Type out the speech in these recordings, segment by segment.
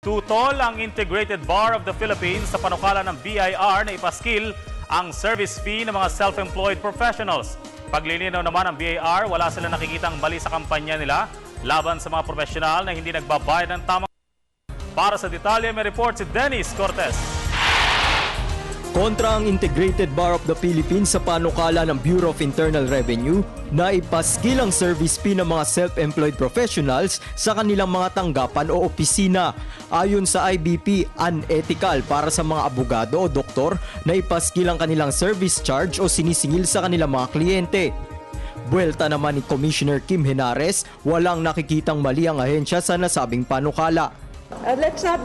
Tutol ang Integrated Bar of the Philippines sa panukala ng BIR na ipaskil ang service fee ng mga self-employed professionals. Paglilinaw naman ng BIR, wala sila nakikitang mali sa kampanya nila laban sa mga profesional na hindi nagbabayad ng tamang. Para sa detalye, may report si Dennis Cortez. Kontra ang Integrated Bar of the Philippines sa panukala ng Bureau of Internal Revenue na ipaskil ang service fee ng mga self-employed professionals sa kanilang mga tanggapan o opisina. Ayon sa IBP, unethical para sa mga abogado o doktor na ipaskil ang kanilang service charge o sinisingil sa kanilang mga kliyente. Buwelta naman ni Commissioner Kim Henares, walang nakikitang mali ang ahensya sa nasabing panukala. Let's not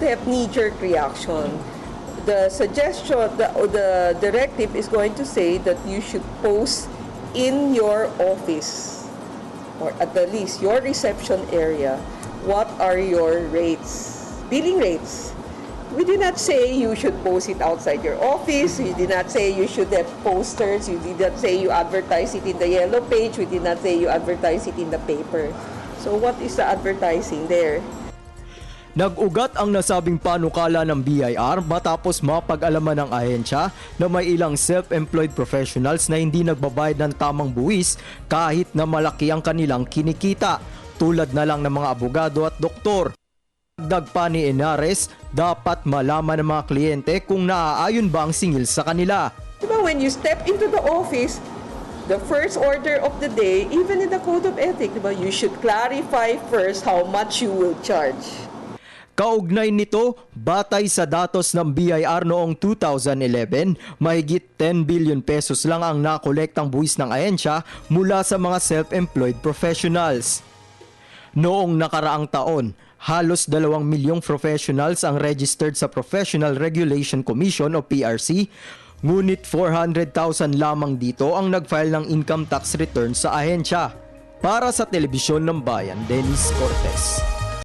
have knee-jerk reaction. The suggestion, the directive is going to say that you should post in your office or at the least your reception area what are your rates, billing rates. We did not say you should post it outside your office. We did not say you should have posters. We did not say you advertise it in the yellow page. We did not say you advertise it in the paper. So what is the advertising there? Nag-ugat ang nasabing panukala ng BIR matapos mapag-alaman ng ahensya na may ilang self-employed professionals na hindi nagbabayad ng tamang buwis kahit na malaki ang kanilang kinikita, tulad na lang ng mga abogado at doktor. Dagdag pa ni Henares, dapat malaman ng mga kliyente kung naaayon ba ang singil sa kanila. When you step into the office, the first order of the day, even in the Code of Ethics, you should clarify first how much you will charge. Kaugnay nito, batay sa datos ng BIR noong 2011, mahigit 10 billion pesos lang ang nakolektang buwis ng ahensya mula sa mga self-employed professionals. Noong nakaraang taon, halos 2 milyong professionals ang registered sa Professional Regulation Commission o PRC, ngunit 400,000 lamang dito ang nag-file ng income tax return sa ahensya. Para sa Telebisyon ng Bayan, Dennis Cortez.